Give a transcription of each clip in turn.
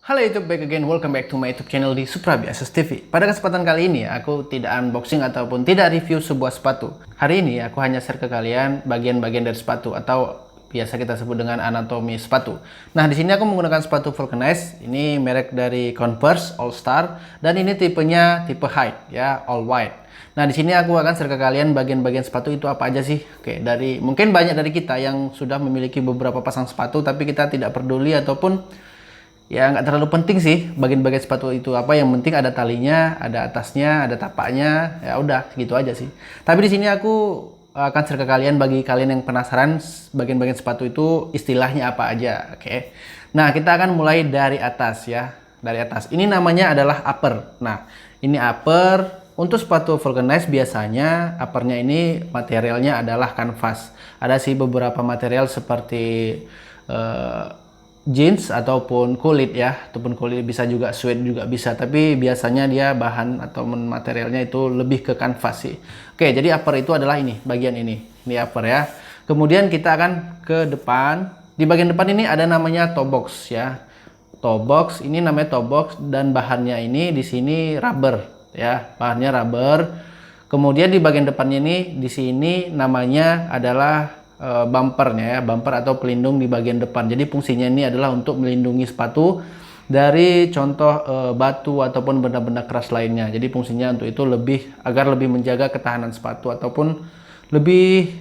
Halo YouTube, back again. Welcome back to my YouTube channel di Suprabiases TV. Pada kesempatan kali ini, aku tidak unboxing ataupun tidak review sebuah sepatu. Hari ini, aku hanya share ke kalian bagian-bagian dari sepatu atau biasa kita sebut dengan anatomi sepatu. Nah, di sini aku menggunakan sepatu vulcanized. Ini merek dari Converse All Star dan ini tipenya tipe high, ya, all white. Nah, di sini aku akan share ke kalian bagian-bagian sepatu itu apa aja sih. Oke, mungkin banyak dari kita yang sudah memiliki beberapa pasang sepatu tapi kita tidak peduli ataupun ya nggak terlalu penting sih bagian-bagian sepatu itu apa, yang penting ada talinya, ada atasnya, ada tapaknya, ya udah gitu aja sih. Tapi di sini aku akan share ke kalian, bagi kalian yang penasaran bagian-bagian sepatu itu istilahnya apa aja. Oke. Nah, kita akan mulai dari atas ya. Dari atas. Ini namanya adalah upper. Nah, ini upper. Untuk sepatu vulcanized biasanya uppernya ini materialnya adalah kanvas. Ada sih beberapa material seperti jeans ataupun kulit ya, ataupun kulit, bisa juga suede juga bisa, tapi biasanya dia bahan atau materialnya itu lebih ke kanvas sih. Oke, jadi upper itu adalah ini, bagian ini upper ya. Kemudian kita akan ke depan. Di bagian depan ini ada namanya toe box ya. Toe box ini namanya toe box dan bahannya ini di sini rubber ya, bahannya rubber. Kemudian di bagian depannya ini di sini namanya adalah bumpernya ya, bumper atau pelindung di bagian depan. Jadi fungsinya ini adalah untuk melindungi sepatu dari contoh batu ataupun benda-benda keras lainnya. Jadi fungsinya untuk itu agar lebih menjaga ketahanan sepatu ataupun lebih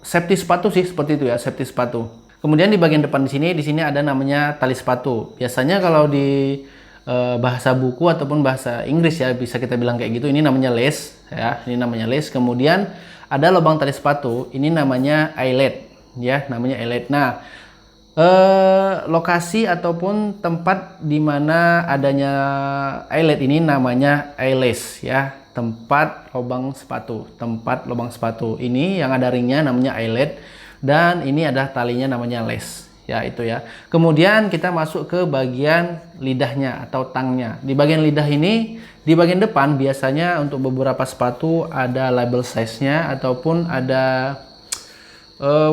safety sepatu sih, seperti itu ya, safety sepatu. Kemudian di bagian depan di sini ada namanya tali sepatu. Biasanya kalau di bahasa buku ataupun bahasa Inggris ya, bisa kita bilang kayak gitu, ini namanya lace ya, ini namanya lace. Kemudian ada lubang tali sepatu, ini namanya eyelet ya, namanya eyelet. Nah, lokasi ataupun tempat di mana adanya eyelet ini namanya eyelace ya, tempat lubang sepatu. Tempat lubang sepatu ini yang ada ringnya namanya eyelet dan ini ada talinya namanya lace ya, itu ya. Kemudian kita masuk ke bagian lidahnya atau tangnya. Di bagian lidah ini, di bagian depan biasanya untuk beberapa sepatu ada label size-nya ataupun ada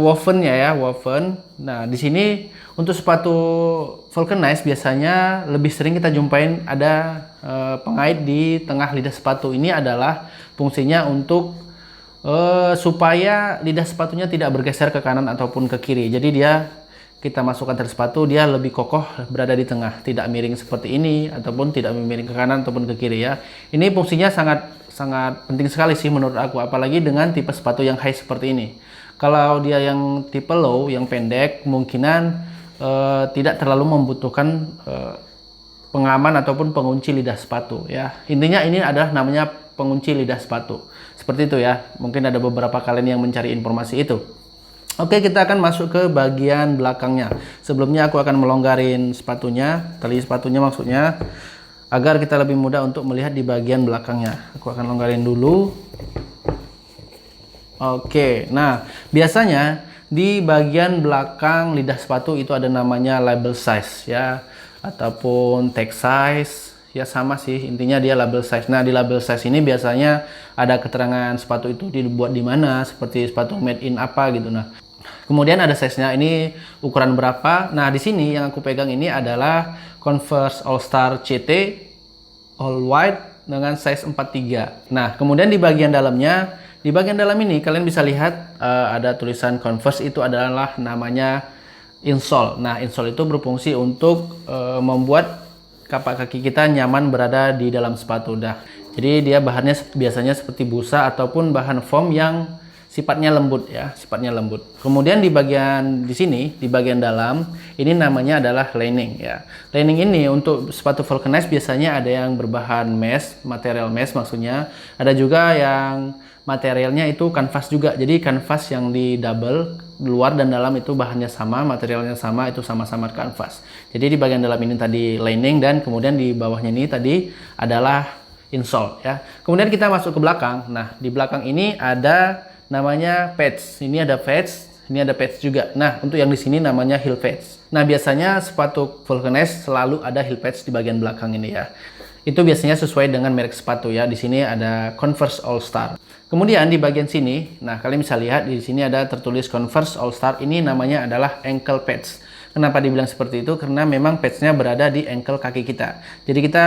woven-nya ya, woven. Nah, di sini untuk sepatu vulcanized biasanya lebih sering kita jumpain ada pengait di tengah lidah sepatu. Ini adalah fungsinya untuk supaya lidah sepatunya tidak bergeser ke kanan ataupun ke kiri. Jadi kita masukkan tali sepatu, dia lebih kokoh berada di tengah, tidak miring seperti ini ataupun tidak miring ke kanan ataupun ke kiri ya. Ini fungsinya sangat penting sekali sih menurut aku, apalagi dengan tipe sepatu yang high seperti ini. Kalau dia yang tipe low, yang pendek, kemungkinan tidak terlalu membutuhkan pengaman ataupun pengunci lidah sepatu ya. Intinya ini adalah namanya pengunci lidah sepatu. Seperti itu ya. Mungkin ada beberapa kalian yang mencari informasi itu. Oke, kita akan masuk ke bagian belakangnya. Sebelumnya aku akan melonggarin sepatunya, tali sepatunya maksudnya, agar kita lebih mudah untuk melihat di bagian belakangnya. Aku akan longgarin dulu. Oke, nah biasanya di bagian belakang lidah sepatu itu ada namanya label size ya, ataupun tag size. Ya sama sih, intinya dia label size. Nah, di label size ini biasanya ada keterangan sepatu itu dibuat di mana, seperti sepatu made in apa gitu. Nah, kemudian ada size-nya, ini ukuran berapa. Nah, di sini yang aku pegang ini adalah Converse All Star CT all white dengan size 43. Nah, kemudian di bagian dalamnya, di bagian dalam ini kalian bisa lihat ada tulisan Converse, itu adalah namanya insole. Nah, insole itu berfungsi untuk membuat kapak kaki kita nyaman berada di dalam sepatu. Jadi dia bahannya biasanya seperti busa ataupun bahan foam yang sifatnya lembut ya, sifatnya lembut. Kemudian di bagian di sini, di bagian dalam, ini namanya adalah lining ya. Lining ini untuk sepatu vulcanized biasanya ada yang berbahan mesh, material mesh maksudnya. Ada juga yang materialnya itu kanvas juga. Jadi kanvas yang di double, luar dan dalam itu bahannya sama, materialnya sama, itu sama-sama kanvas. Jadi di bagian dalam ini tadi lining dan kemudian di bawahnya ini tadi adalah insole ya. Kemudian kita masuk ke belakang. Nah, di belakang ini ada namanya pads. Ini ada pads, ini ada pads juga. Nah, untuk yang di sini namanya heel pads. Nah, biasanya sepatu vulcanized selalu ada heel pads di bagian belakang ini ya. Itu biasanya sesuai dengan merek sepatu ya. Di sini ada Converse All Star. Kemudian di bagian sini, nah kalian bisa lihat di sini ada tertulis Converse All Star. Ini namanya adalah ankle pads. Kenapa dibilang seperti itu? Karena memang pads-nya berada di ankle kaki kita. Jadi kita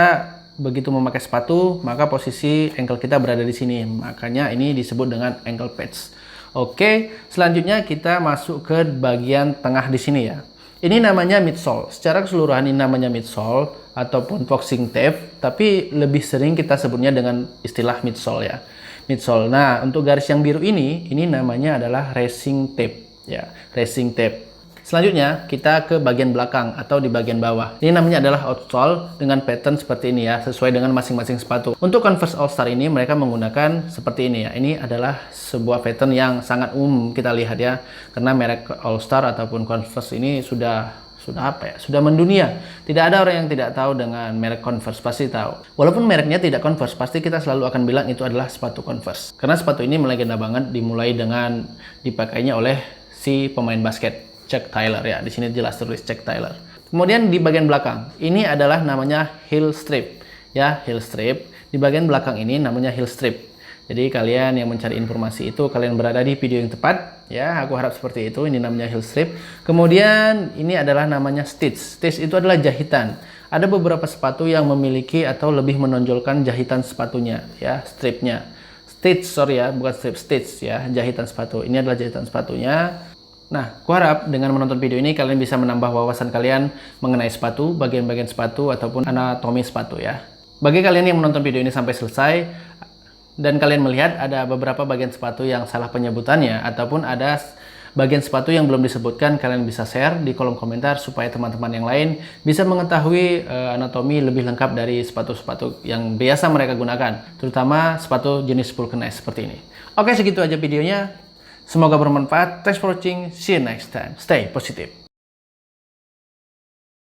begitu memakai sepatu, maka posisi ankle kita berada di sini. Makanya ini disebut dengan ankle pads. Oke, selanjutnya kita masuk ke bagian tengah di sini ya. Ini namanya midsole. Secara keseluruhan ini namanya midsole ataupun boxing tape, tapi lebih sering kita sebutnya dengan istilah midsole ya. Midsole. Nah, untuk garis yang biru ini namanya adalah racing tape ya, racing tape. Selanjutnya kita ke bagian belakang atau di bagian bawah. Ini namanya adalah outsole dengan pattern seperti ini ya, sesuai dengan masing-masing sepatu. Untuk Converse All Star ini mereka menggunakan seperti ini ya. Ini adalah sebuah pattern yang sangat umum kita lihat ya, karena merek All Star ataupun Converse ini sudah mendunia. Tidak ada orang yang tidak tahu dengan merek Converse, pasti tahu. Walaupun mereknya tidak Converse, pasti kita selalu akan bilang itu adalah sepatu Converse. Karena sepatu ini melegenda banget, dimulai dengan dipakainya oleh si pemain basket Chuck Taylor ya. Di sini jelas tulis Chuck Taylor. Kemudian di bagian belakang, ini adalah namanya heel strip ya, heel strip. Di bagian belakang ini namanya heel strip. Jadi kalian yang mencari informasi itu kalian berada di video yang tepat ya, aku harap seperti itu. Ini namanya heel strip. Kemudian ini adalah namanya stitch. Stitch itu adalah jahitan. Ada beberapa sepatu yang memiliki atau lebih menonjolkan jahitan sepatunya ya, stripnya. Stitch, sorry ya, bukan strip, stitch ya, jahitan sepatu. Ini adalah jahitan sepatunya. Nah, aku harap dengan menonton video ini kalian bisa menambah wawasan kalian mengenai sepatu, bagian-bagian sepatu ataupun anatomi sepatu ya. Bagi kalian yang menonton video ini sampai selesai dan kalian melihat ada beberapa bagian sepatu yang salah penyebutannya ataupun ada bagian sepatu yang belum disebutkan, kalian bisa share di kolom komentar supaya teman-teman yang lain bisa mengetahui anatomi lebih lengkap dari sepatu-sepatu yang biasa mereka gunakan, terutama sepatu jenis vulcanize seperti ini. Oke, segitu aja videonya. Semoga bermanfaat. Thanks for watching. See you next time. Stay positive.